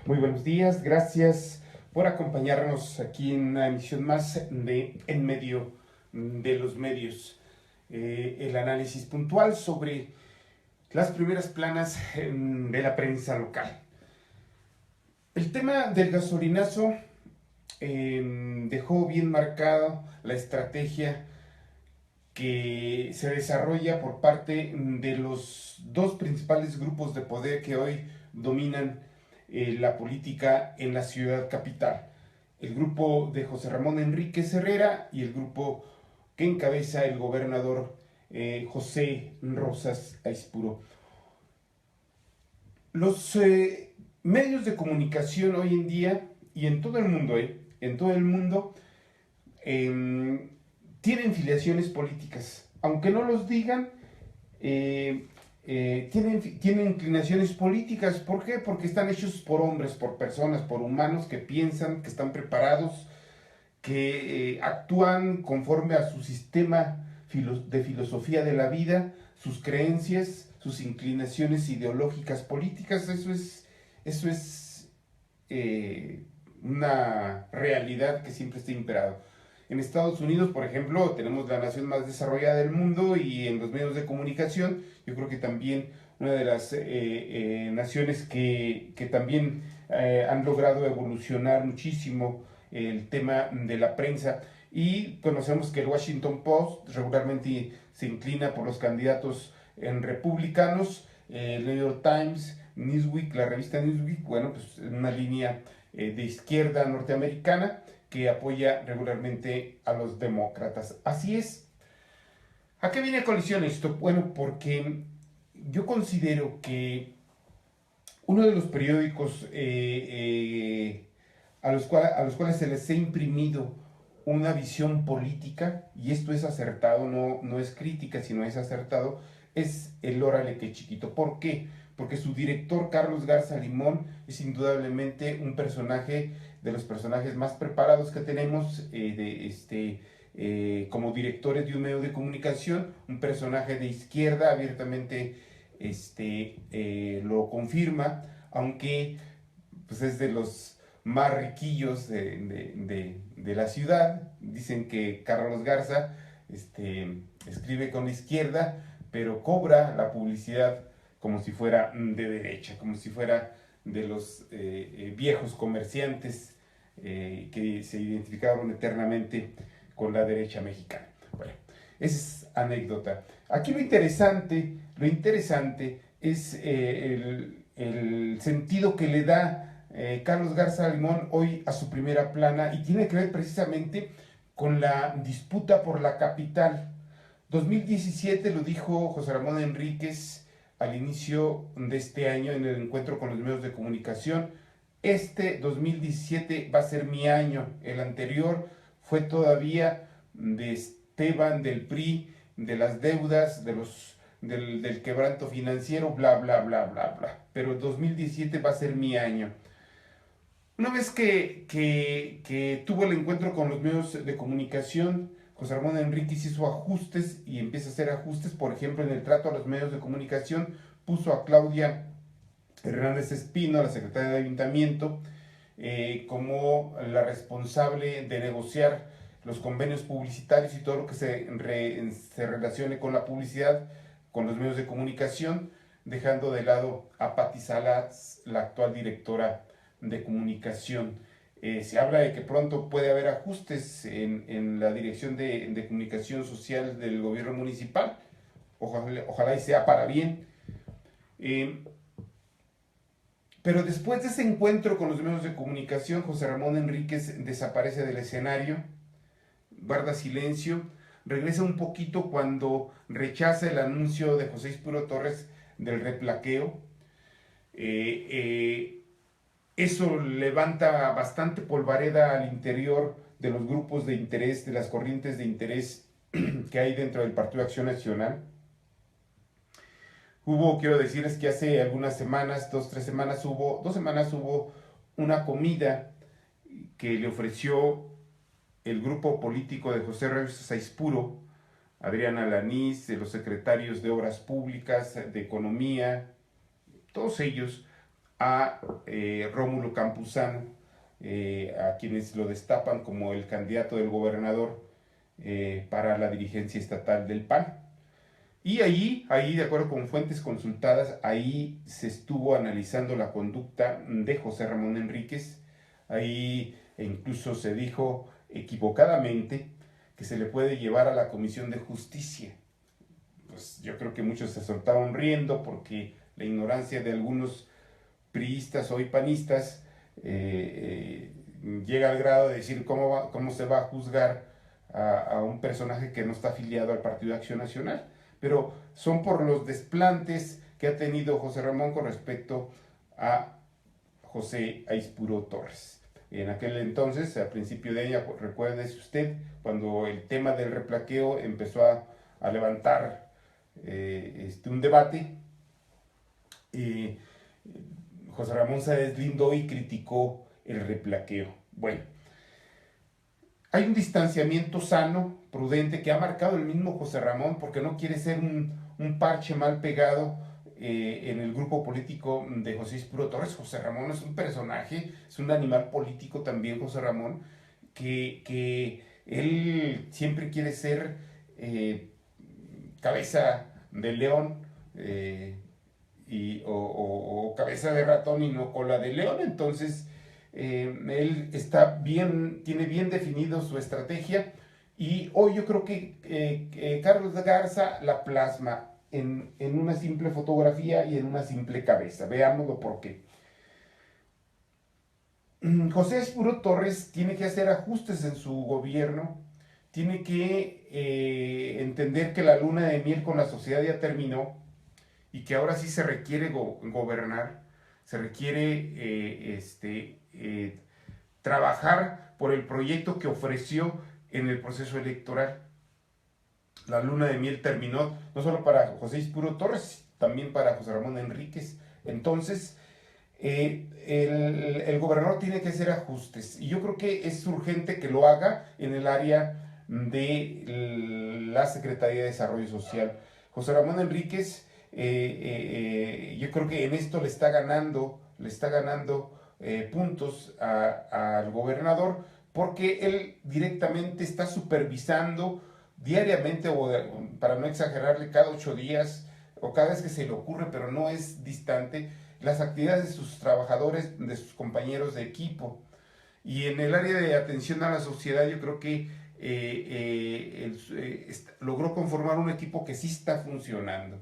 Muy buenos días, gracias por acompañarnos aquí en una emisión más de En Medio de los Medios. El análisis puntual sobre las primeras planas de la prensa local. El tema del gasolinazo dejó bien marcado la estrategia que se desarrolla por parte de los dos principales grupos de poder que hoy dominan la política en la ciudad capital. El grupo de José Ramón Enríquez Herrera y el grupo que encabeza el gobernador José Rosas Aispuro. Los medios de comunicación hoy en día y en todo el mundo, eh, tienen filiaciones políticas. Aunque no los digan, tienen inclinaciones políticas. ¿Por qué? Porque están hechos por hombres, por personas, por humanos que piensan, que están preparados, que actúan conforme a su sistema de filosofía de la vida, sus creencias, sus inclinaciones ideológicas políticas. Eso es una realidad que siempre está imperado. En Estados Unidos, por ejemplo, tenemos la nación más desarrollada del mundo y en los medios de comunicación, yo creo que también una de las naciones que también han logrado evolucionar muchísimo el tema de la prensa. Y conocemos que el Washington Post regularmente se inclina por los candidatos en republicanos, el New York Times, Newsweek, la revista Newsweek, bueno, pues en una línea de izquierda norteamericana que apoya regularmente a los demócratas. Así es. ¿A qué viene a colisión esto? Bueno, porque yo considero que uno de los periódicos a los cuales se les ha imprimido una visión política, y esto es acertado, no es crítica, sino es acertado, es el Órale que chiquito. ¿Por qué? Porque su director, Carlos Garza Limón, es indudablemente un personaje de los personajes más preparados que tenemos como directores de un medio de comunicación, un personaje de izquierda, abiertamente lo confirma, aunque pues es de los más riquillos de la ciudad. Dicen que Carlos Garza escribe con la izquierda, pero cobra la publicidad como si fuera de derecha, como si fuera de los viejos comerciantes que se identificaron eternamente con la derecha mexicana. Bueno, esa es anécdota. Aquí lo interesante es el sentido que le da Carlos Garza Limón hoy a su primera plana, y tiene que ver precisamente con la disputa por la capital. 2017 lo dijo José Ramón Enríquez al inicio de este año en el encuentro con los medios de comunicación. Este 2017 va a ser mi año. El anterior fue todavía de Esteban, del PRI, de las deudas, del quebranto financiero, bla, bla, bla, bla, bla. Pero el 2017 va a ser mi año. Una vez que tuvo el encuentro con los medios de comunicación, José Ramón Enríquez hizo ajustes y empieza a hacer ajustes. Por ejemplo, en el trato a los medios de comunicación puso a Claudia Hernández Espino, la secretaria de Ayuntamiento, como la responsable de negociar los convenios publicitarios y todo lo que se relacione con la publicidad, con los medios de comunicación, dejando de lado a Patti Salas, la actual directora de comunicación. Se habla de que pronto puede haber ajustes en la dirección de comunicación social del gobierno municipal. Ojalá y sea para bien. Eh, pero después de ese encuentro con los medios de comunicación, José Ramón Enríquez desaparece del escenario, guarda silencio, regresa un poquito cuando rechaza el anuncio de José Ispuro Torres del replaqueo. Eh, eh, Eso levanta bastante polvareda al interior de los grupos de interés, de las corrientes de interés que hay dentro del Partido Acción Nacional. Quiero decirles que hace algunas semanas, 2 semanas hubo una comida que le ofreció el grupo político de José Reyes Aispuro, Adrián Alanís, de los secretarios de Obras Públicas, de Economía, todos ellos, a Rómulo Campuzano, a quienes lo destapan como el candidato del gobernador para la dirigencia estatal del PAN. Y ahí, de acuerdo con fuentes consultadas, ahí se estuvo analizando la conducta de José Ramón Enríquez. Ahí incluso se dijo equivocadamente que se le puede llevar a la Comisión de Justicia. Pues yo creo que muchos se soltaron riendo porque la ignorancia de algunos priistas o panistas llega al grado de decir cómo se va a juzgar a un personaje que no está afiliado al Partido de Acción Nacional. Pero son por los desplantes que ha tenido José Ramón con respecto a José Aispuro Torres. En aquel entonces, a principio de año, recuérdese usted, cuando el tema del replaqueo empezó a levantar un debate, José Ramón se deslindó y criticó el replaqueo. Bueno, hay un distanciamiento sano, prudente, que ha marcado el mismo José Ramón, porque no quiere ser un parche mal pegado en el grupo político de José Aispuro Torres. José Ramón es un personaje, es un animal político también, José Ramón, que él siempre quiere ser cabeza de león o cabeza de ratón y no cola de león. Entonces él tiene bien definido su estrategia, y hoy yo creo que Carlos Garza la plasma en una simple fotografía y en una simple cabeza. Veámoslo por qué. José Aispuro Torres tiene que hacer ajustes en su gobierno, tiene que entender que la luna de miel con la sociedad ya terminó y que ahora sí se requiere gobernar, se requiere trabajar por el proyecto que ofreció en el proceso electoral. La luna de miel terminó, no solo para José Aispuro Torres, también para José Ramón Enríquez. Entonces, el gobernador tiene que hacer ajustes, y yo creo que es urgente que lo haga en el área de la Secretaría de Desarrollo Social. José Ramón Enríquez, yo creo que en esto le está ganando puntos al gobernador, porque él directamente está supervisando diariamente, o para no exagerarle, cada 8 días o cada vez que se le ocurre, pero no es distante, las actividades de sus trabajadores, de sus compañeros de equipo. Y en el área de atención a la sociedad, yo creo que logró conformar un equipo que sí está funcionando.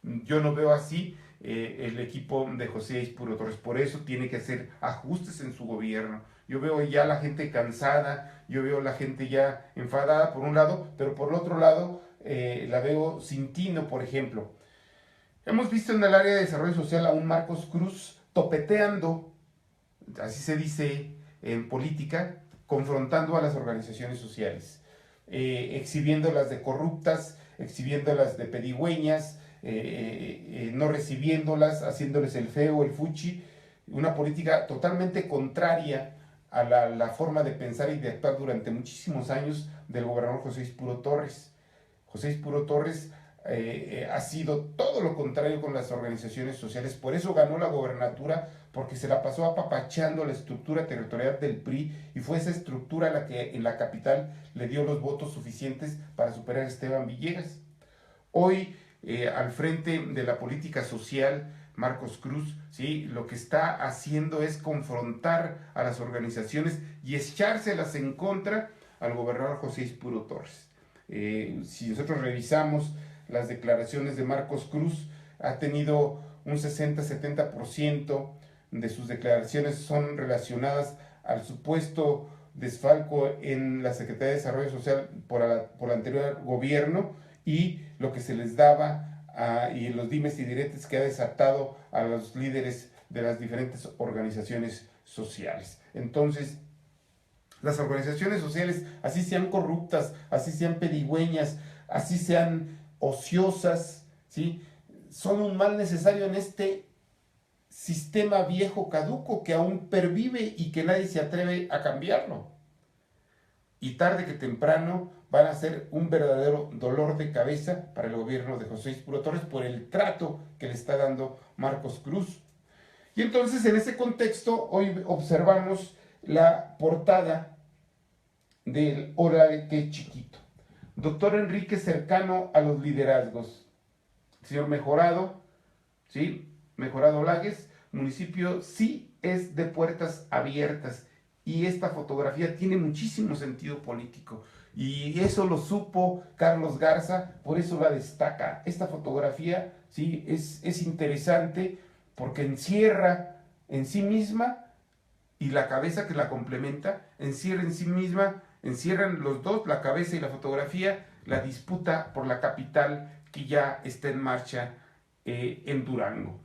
Yo no veo así el equipo de José Aispuro Torres. Por eso tiene que hacer ajustes en su gobierno. Yo veo ya la gente cansada, yo veo la gente ya enfadada por un lado, pero por el otro lado la veo sin tino, por ejemplo. Hemos visto en el área de desarrollo social a un Marcos Cruz topeteando, así se dice en política, confrontando a las organizaciones sociales, exhibiéndolas de corruptas, exhibiéndolas de pedigüeñas, no recibiéndolas, haciéndoles el feo, el fuchi, una política totalmente contraria a la forma de pensar y de actuar durante muchísimos años del gobernador José Aispuro Torres. José Aispuro Torres ha sido todo lo contrario con las organizaciones sociales, por eso ganó la gobernatura, porque se la pasó apapachando la estructura territorial del PRI, y fue esa estructura la que en la capital le dio los votos suficientes para superar a Esteban Villegas. Hoy, al frente de la política social, Marcos Cruz, ¿sí?, lo que está haciendo es confrontar a las organizaciones y echárselas en contra al gobernador José Aispuro Torres. Si nosotros revisamos las declaraciones de Marcos Cruz, ha tenido un 60-70% de sus declaraciones son relacionadas al supuesto desfalco en la Secretaría de Desarrollo Social por el anterior gobierno, y lo que se les daba y los dimes y diretes que ha desatado a los líderes de las diferentes organizaciones sociales. Entonces, las organizaciones sociales, así sean corruptas, así sean pedigüeñas, así sean ociosas, ¿sí?, son un mal necesario en este sistema viejo caduco que aún pervive y que nadie se atreve a cambiarlo. Y tarde que temprano van a ser un verdadero dolor de cabeza para el gobierno de José Aispuro Torres por el trato que le está dando Marcos Cruz. Y entonces en ese contexto hoy observamos la portada del Órale qué chiquito. Doctor Enrique cercano a los liderazgos. Señor Mejorado, ¿sí? Mejorado Lages, municipio sí es de puertas abiertas. Y esta fotografía tiene muchísimo sentido político. Y eso lo supo Carlos Garza, por eso la destaca. Esta fotografía, ¿sí? Es interesante porque encierra en sí misma, y la cabeza que la complementa, encierra en sí misma, encierran los dos, la cabeza y la fotografía, la disputa por la capital que ya está en marcha en Durango.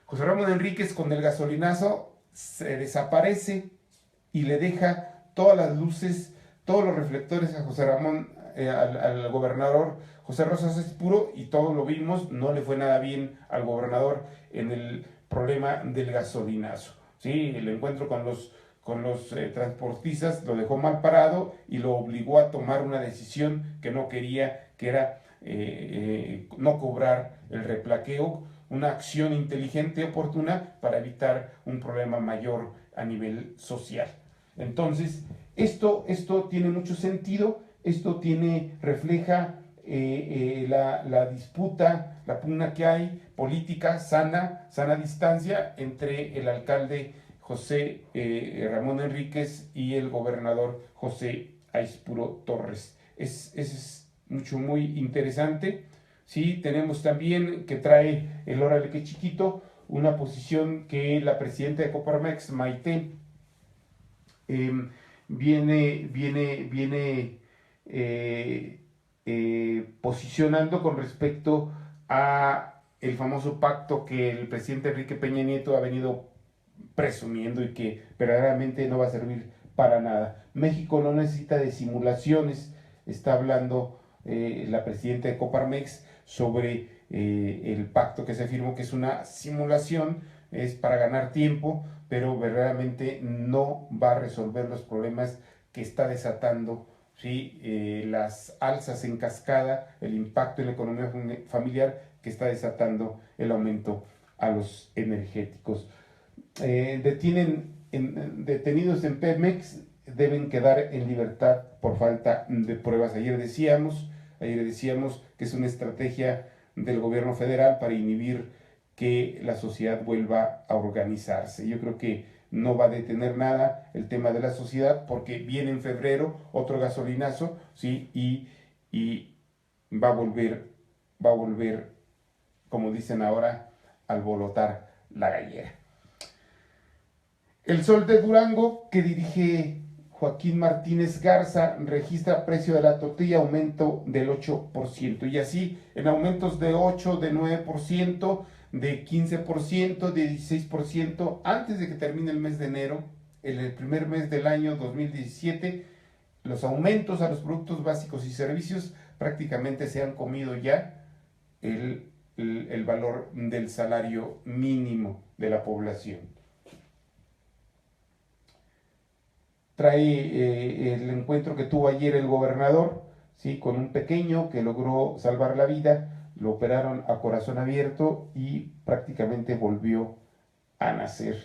José Ramón Enríquez con el gasolinazo se desaparece y le deja todas las luces, todos los reflectores a José Ramón, al gobernador José Rosas Espuro, y todos lo vimos, no le fue nada bien al gobernador en el problema del gasolinazo. Sí, el encuentro con los transportistas lo dejó mal parado y lo obligó a tomar una decisión que no quería, que era no cobrar el replaqueo, una acción inteligente y oportuna para evitar un problema mayor a nivel social. Entonces, esto tiene mucho sentido, esto refleja la disputa, la pugna que hay, política sana distancia entre el alcalde José Ramón Enríquez y el gobernador José Aispuro Torres. Es muy interesante. Sí, tenemos también que trae el Órale qué chiquito, una posición que la presidenta de Coparmex, Maite, viene posicionando con respecto a el famoso pacto que el presidente Enrique Peña Nieto ha venido presumiendo y que verdaderamente no va a servir para nada. México no necesita de simulaciones, está hablando la presidenta de Coparmex sobre el pacto que se firmó, que es una simulación, es para ganar tiempo, pero verdaderamente no va a resolver los problemas que está desatando, ¿sí? Las alzas en cascada, el impacto en la economía familiar que está desatando el aumento a los energéticos. Detenidos en Pemex deben quedar en libertad por falta de pruebas. Ayer decíamos que es una estrategia del gobierno federal para inhibir que la sociedad vuelva a organizarse. Yo creo que no va a detener nada el tema de la sociedad, porque viene en febrero otro gasolinazo, ¿sí? Y va a volver, como dicen ahora, a alborotar la gallera. El Sol de Durango, que dirige Joaquín Martínez Garza, registra precio de la tortilla aumento del 8%. Y así, en aumentos de 8, de 9%, de 15%, de 16%, antes de que termine el mes de enero, en el primer mes del año 2017, los aumentos a los productos básicos y servicios prácticamente se han comido ya el valor del salario mínimo de la población. Trae el encuentro que tuvo ayer el gobernador, ¿sí? Con un pequeño que logró salvar la vida, lo operaron a corazón abierto y prácticamente volvió a nacer.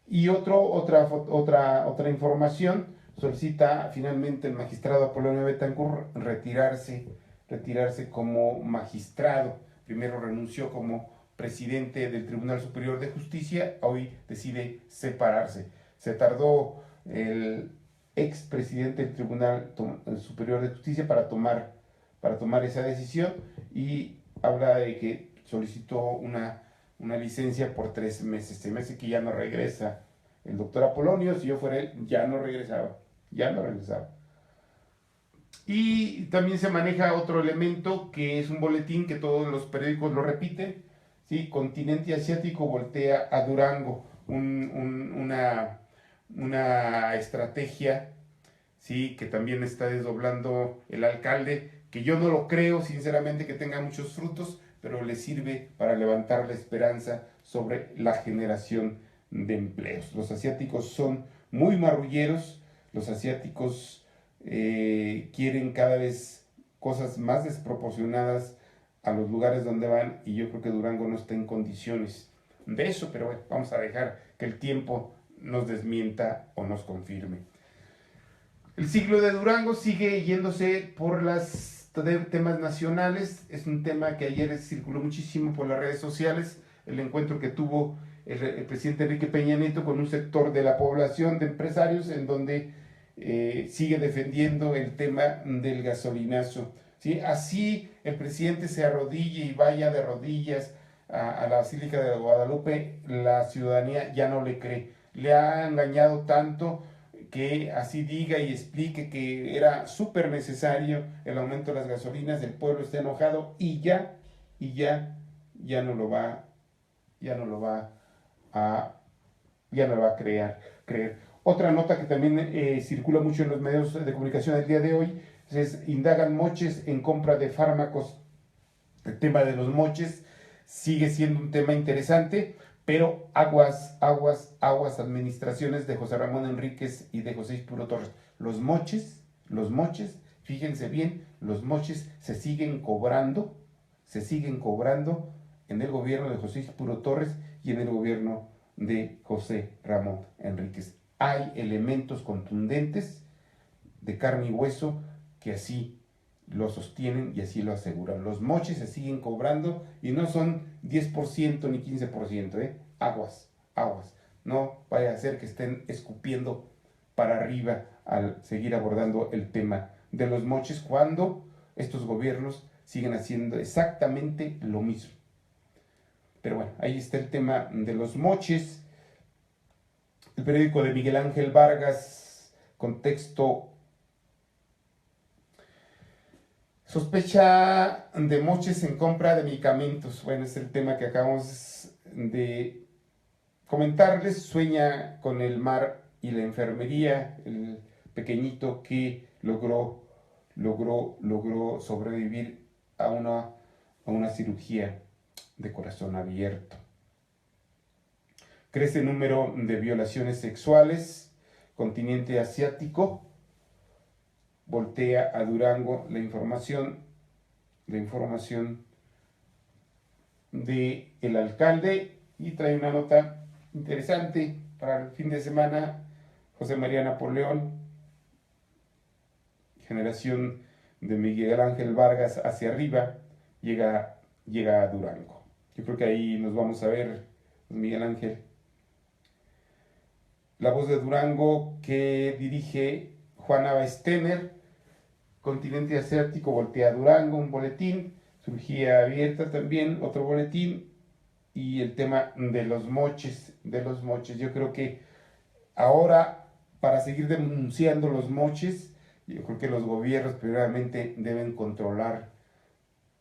Y otra información, solicita finalmente el magistrado Apolonio Betancourt retirarse como magistrado. Primero renunció como presidente del Tribunal Superior de Justicia, hoy decide separarse. Se tardó el expresidente del Tribunal Superior de Justicia para tomar esa decisión, y habla de que solicitó una licencia por 3 meses. Se me hace que ya no regresa el doctor Apolonio. Si yo fuera él, ya no regresaba. Y también se maneja otro elemento, que es un boletín que todos los periódicos lo repiten, ¿sí? Continente asiático voltea a Durango, una estrategia, ¿sí? Que también está desdoblando el alcalde, que yo no lo creo sinceramente que tenga muchos frutos, pero le sirve para levantar la esperanza sobre la generación de empleos. Los asiáticos son muy marrulleros, los asiáticos quieren cada vez cosas más desproporcionadas a los lugares donde van, y yo creo que Durango no está en condiciones de eso, pero bueno, vamos a dejar que el tiempo nos desmienta o nos confirme. El ciclo de Durango sigue yéndose por los temas nacionales. Es un tema que ayer circuló muchísimo por las redes sociales, el encuentro que tuvo el presidente Enrique Peña Nieto con un sector de la población de empresarios en donde sigue defendiendo el tema del gasolinazo. ¿Sí? Así el presidente se arrodille y vaya de rodillas a la Basílica de Guadalupe, la ciudadanía ya no le cree. Le ha engañado tanto que así diga y explique que era súper necesario el aumento de las gasolinas, el pueblo está enojado y ya no lo va, ya no lo va a creer. Otra nota que también circula mucho en los medios de comunicación el día de hoy es: indagan moches en compra de fármacos. El tema de los moches sigue siendo un tema interesante, pero aguas, administraciones de José Ramón Enríquez y de José Ispuro Torres. Los moches, fíjense bien, los moches se siguen cobrando en el gobierno de José Ispuro Torres y en el gobierno de José Ramón Enríquez. Hay elementos contundentes de carne y hueso que así lo sostienen y así lo aseguran. Los moches se siguen cobrando y no son 10% ni 15%, aguas. No vaya a ser que estén escupiendo para arriba al seguir abordando el tema de los moches cuando estos gobiernos siguen haciendo exactamente lo mismo. Pero bueno, ahí está el tema de los moches. El periódico de Miguel Ángel Vargas, Contexto: sospecha de moches en compra de medicamentos. Bueno, es el tema que acabamos de comentarles. Sueña con el mar y la enfermería, el pequeñito que logró sobrevivir a una cirugía de corazón abierto. Crece el número de violaciones sexuales. Continente asiático voltea a Durango la información de el alcalde, y trae una nota interesante para el fin de semana. José María Napoleón, generación de Miguel Ángel Vargas hacia arriba, llega a Durango. Yo creo que ahí nos vamos a ver, Miguel Ángel. La Voz de Durango, que dirige Juana Bestener. Continente asiático voltea a Durango, un boletín. Cirugía abierta también, otro boletín. Y el tema de los moches. Yo creo que ahora, para seguir denunciando los moches, yo creo que los gobiernos primeramente deben controlar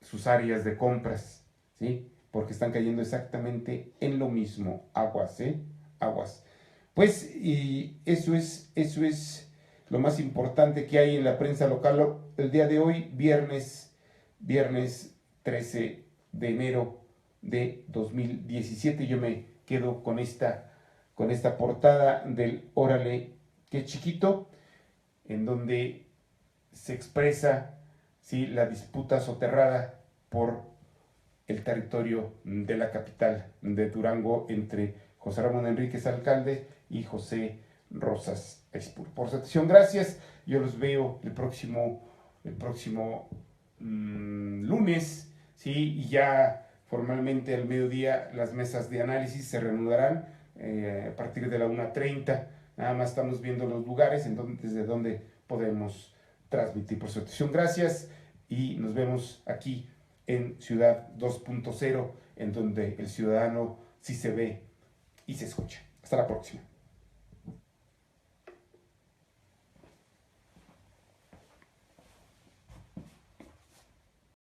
sus áreas de compras, ¿sí? Porque están cayendo exactamente en lo mismo. Aguas. Pues, y eso es lo más importante que hay en la prensa local el día de hoy, viernes 13 de enero de 2017. Yo me quedo con esta portada del Órale, qué chiquito, en donde se expresa, ¿sí?, la disputa soterrada por el territorio de la capital de Durango entre José Ramón Enríquez, alcalde, y José Rosas Ispuro. Por su atención, gracias. Yo los veo el próximo lunes, ¿sí? Y ya formalmente al mediodía las mesas de análisis se reanudarán a partir de la 1:30. Nada más estamos viendo los lugares desde donde podemos transmitir. Por su atención, gracias, y nos vemos aquí en Ciudad 2.0, en donde el ciudadano sí se ve y se escucha. Hasta la próxima.